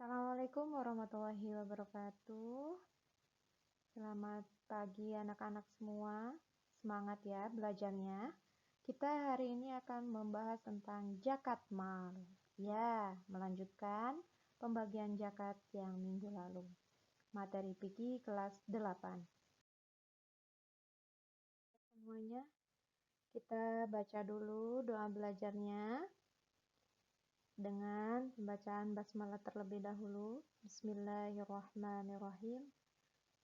Assalamualaikum warahmatullahi wabarakatuh. Selamat pagi anak-anak semua. Semangat ya belajarnya. Kita hari ini akan membahas tentang zakat mal. Ya, melanjutkan pembagian zakat yang minggu lalu. Materi fikih kelas 8. Semuanya, kita baca dulu doa belajarnya dengan pembacaan basmalah terlebih dahulu. Bismillahirrahmanirrahim.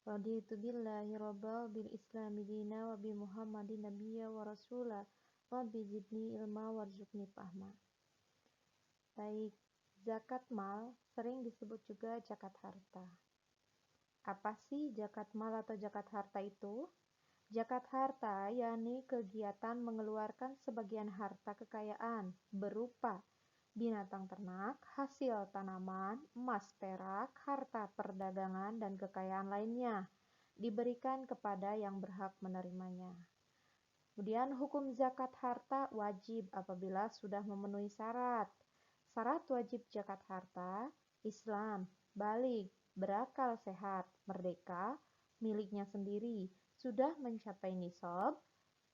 Raditu billahi rabba bil islami dina wa bi muhammadin nabiyya wa rasula rabbi zidni ilma warzuqni fahma. Baik, zakat mal sering disebut juga zakat harta. Apa sih zakat mal atau zakat harta itu? Zakat harta yakni kegiatan mengeluarkan sebagian harta kekayaan berupa binatang ternak, hasil tanaman, emas, perak, harta perdagangan, dan kekayaan lainnya diberikan kepada yang berhak menerimanya. Kemudian hukum zakat harta wajib apabila sudah memenuhi syarat. Syarat wajib zakat harta: Islam, baligh, berakal sehat, merdeka, miliknya sendiri, sudah mencapai nisab,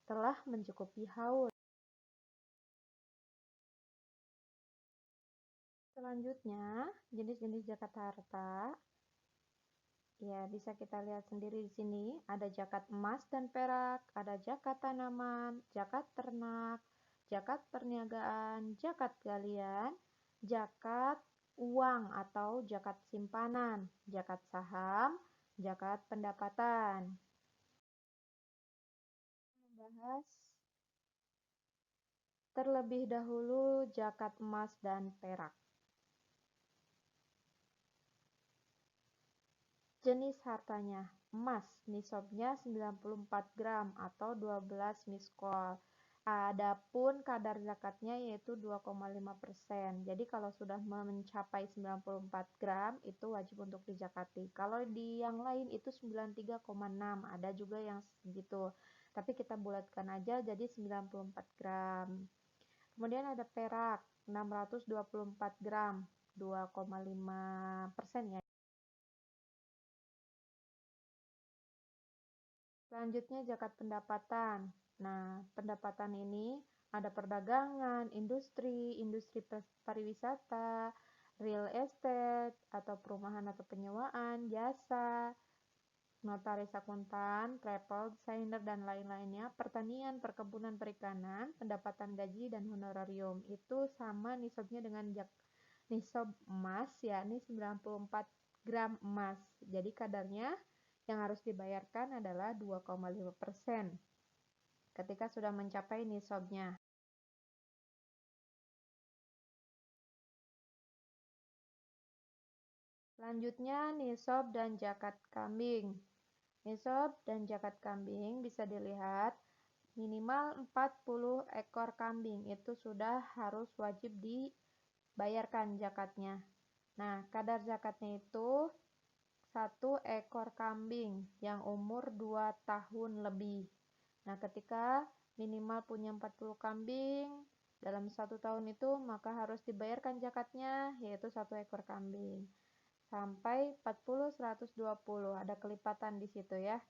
telah mencukupi haul. Selanjutnya, jenis-jenis zakat harta. Ya, bisa kita lihat sendiri di sini. Ada zakat emas dan perak, ada zakat tanaman, zakat ternak, zakat perniagaan, zakat galian, zakat uang atau zakat simpanan, zakat saham, zakat pendapatan. Membahas terlebih dahulu zakat emas dan perak. Jenis hartanya, emas, nisabnya 94 gram atau 12 miskol. Adapun kadar zakatnya yaitu 2,5%. Jadi kalau sudah mencapai 94 gram itu wajib untuk dizakati. Kalau di yang lain itu 93,6, ada juga yang segitu. Tapi kita bulatkan aja jadi 94 gram. Kemudian ada perak, 624 gram, 2,5% ya. Selanjutnya zakat pendapatan. Nah, pendapatan ini ada perdagangan, industri pariwisata, real estate, atau perumahan atau penyewaan, jasa, notaris akuntan, travel, designer, dan lain-lainnya, pertanian, perkebunan, perikanan, pendapatan gaji, dan honorarium. Itu sama nisabnya dengan nisab emas, yakni 94 gram emas. Jadi kadarnya yang harus dibayarkan adalah 2,5% ketika sudah mencapai nisabnya. Selanjutnya, nisab dan zakat kambing. Nisab dan zakat kambing bisa dilihat minimal 40 ekor kambing itu sudah harus wajib dibayarkan zakatnya. Nah, kadar zakatnya itu 1 ekor kambing yang umur 2 tahun lebih. Nah, ketika minimal punya 40 kambing dalam 1 tahun itu, maka harus dibayarkan zakatnya, yaitu 1 ekor kambing. Sampai 40, 120, ada kelipatan di situ ya.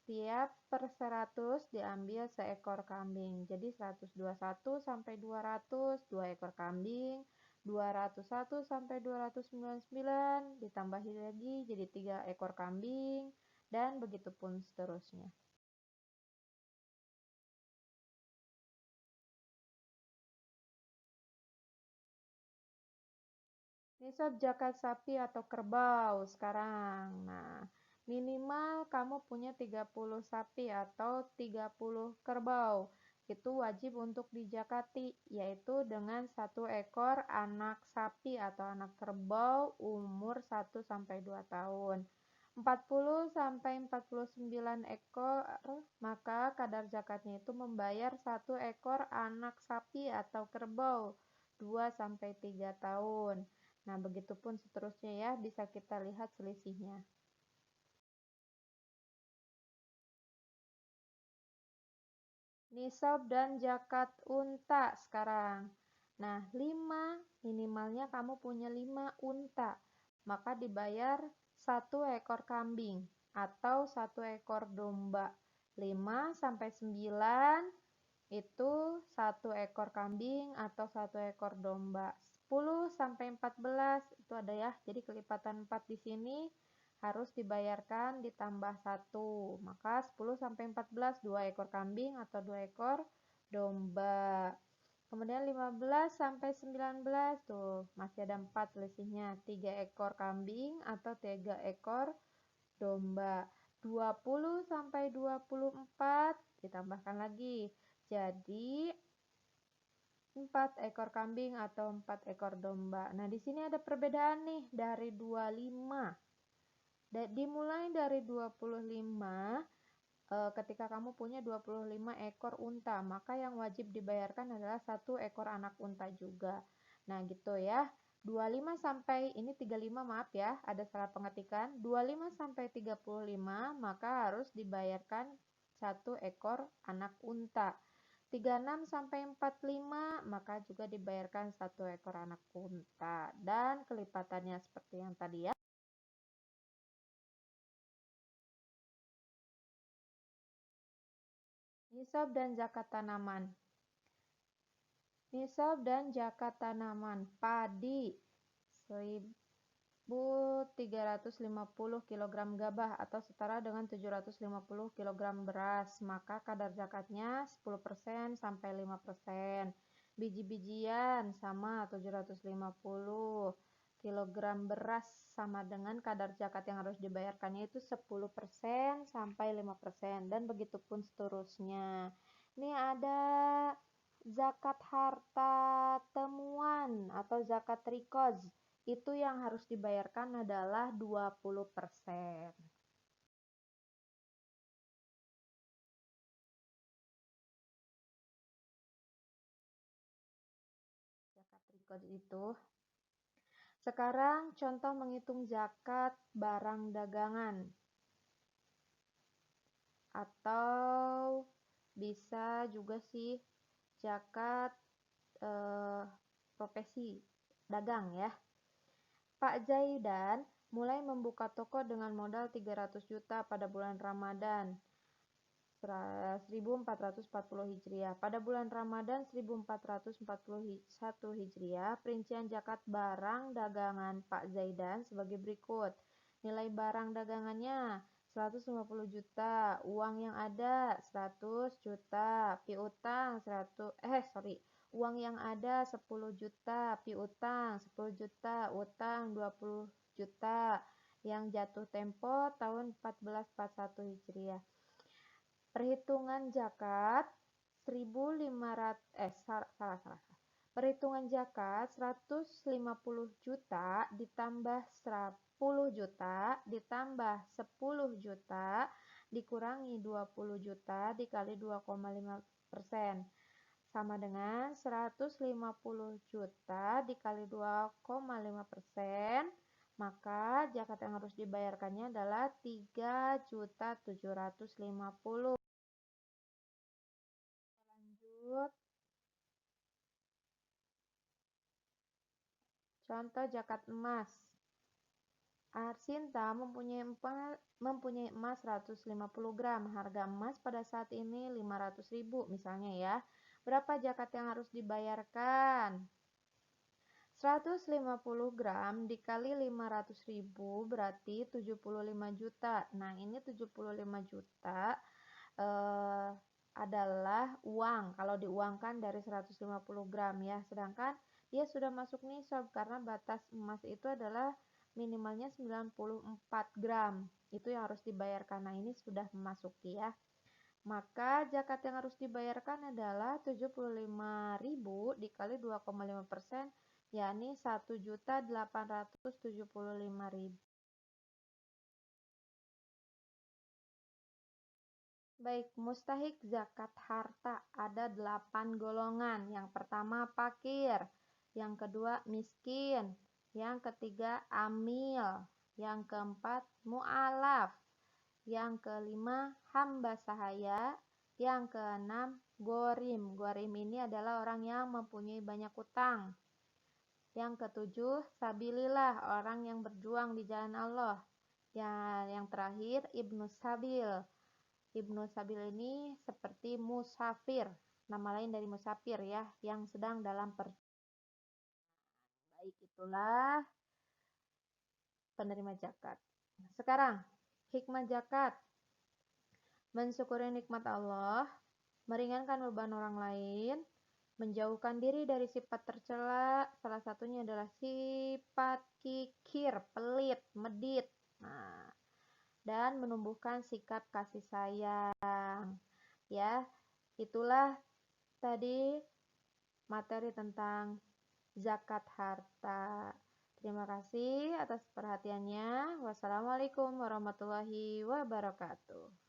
Setiap per 100 diambil seekor kambing. Jadi 121 sampai 200, 2 ekor kambing. 201 sampai 299 ditambahi lagi jadi 3 ekor kambing, dan begitu pun seterusnya. Nisab zakat sapi atau kerbau sekarang. Nah, minimal kamu punya 30 sapi atau 30 kerbau. Itu wajib untuk dizakati, yaitu dengan 1 ekor anak sapi atau anak kerbau umur 1 sampai 2 tahun. 40 sampai 49 ekor, maka kadar zakatnya itu membayar 1 ekor anak sapi atau kerbau 2 sampai 3 tahun. Nah, begitupun seterusnya ya, bisa kita lihat selisihnya. Nisab dan zakat unta sekarang. Nah, 5, minimalnya kamu punya 5 unta. maka dibayar 1 ekor kambing atau 1 ekor domba. 5 sampai 9 itu 1 ekor kambing atau 1 ekor domba. 10 sampai 14 itu ada ya. Jadi kelipatan 4 di sini harus dibayarkan ditambah 1. Maka 10 sampai 14 2 ekor kambing atau 2 ekor domba. Kemudian 15 sampai 19 tuh masih ada 4 selisihnya. 3 ekor kambing atau 3 ekor domba. 20 sampai 24 ditambahkan lagi. Jadi 4 ekor kambing atau 4 ekor domba. Nah, di sini ada perbedaan nih dari 25. Dimulai dari 25, ketika kamu punya 25 ekor unta, maka yang wajib dibayarkan adalah 1 ekor anak unta juga. Nah, gitu ya. 25 sampai, ini 35 maaf ya, ada salah pengetikan. 25 sampai 35, maka harus dibayarkan 1 ekor anak unta. 36 sampai 45, maka juga dibayarkan 1 ekor anak unta. Dan kelipatannya seperti yang tadi ya. Nisab dan zakat tanaman. Nisab dan zakat tanaman. Padi 1.350 kg gabah atau setara dengan 750 kg beras, maka kadar zakatnya 10% sampai 5%. Biji-bijian sama 750 kg beras sama dengan kadar zakat yang harus dibayarkannya itu 10% sampai 5%, dan begitu pun seterusnya. Ini ada zakat harta temuan atau zakat rikoz. Itu yang harus dibayarkan adalah 20%. Zakat rikoz itu. Sekarang contoh menghitung zakat barang dagangan. Atau bisa juga sih zakat profesi dagang ya. Pak Zaidan mulai membuka toko dengan modal 300 juta pada bulan Ramadan 1440 Hijriah. Pada bulan Ramadan 1441 Hijriah, perincian zakat barang dagangan Pak Zaidan sebagai berikut. Nilai barang dagangannya 150 juta, uang yang ada 100 juta, piutang uang yang ada 10 juta, piutang 10 juta, utang 20 juta, yang jatuh tempo tahun 1441 Hijriah. Perhitungan zakat 1.500 Perhitungan zakat 150 juta ditambah 10 juta ditambah 10 juta dikurangi 20 juta dikali 2,5% sama dengan 150 juta dikali 2,5%, maka zakat yang harus dibayarkannya adalah 3.750. Lanjut. Contoh zakat emas. Arsinta mempunyai emas 150 gram. Harga emas pada saat ini 500.000 misalnya ya. Berapa zakat yang harus dibayarkan? 150 gram dikali 500.000 berarti 75 juta. Nah, ini 75 juta adalah uang kalau diuangkan dari 150 gram ya. Sedangkan dia sudah masuk nisab karena batas emas itu adalah minimalnya 94 gram. Itu yang harus dibayarkan. Nah, ini sudah memasuki ya. Maka zakat yang harus dibayarkan adalah 75.000 dikali 2,5%, yakni 1.875.000. Baik, mustahik zakat harta ada 8 golongan. Yang pertama fakir, yang kedua miskin, yang ketiga amil, yang keempat mu'alaf, yang kelima hamba sahaya, yang keenam gorim. Gorim ini adalah orang yang mempunyai banyak utang. Yang ketujuh, sabilillah, orang yang berjuang di jalan Allah. Yang terakhir, Ibnu Sabil. Ibnu Sabil ini seperti musafir, nama lain dari musafir ya, yang sedang dalam perjalanan. Baik, itulah penerima zakat. Sekarang, hikmah zakat. Mensyukuri nikmat Allah, meringankan beban orang lain, menjauhkan diri dari sifat tercela, salah satunya adalah sifat kikir, pelit, medit. Nah, dan menumbuhkan sikap kasih sayang. Ya, itulah tadi materi tentang zakat harta. Terima kasih atas perhatiannya. Wassalamualaikum warahmatullahi wabarakatuh.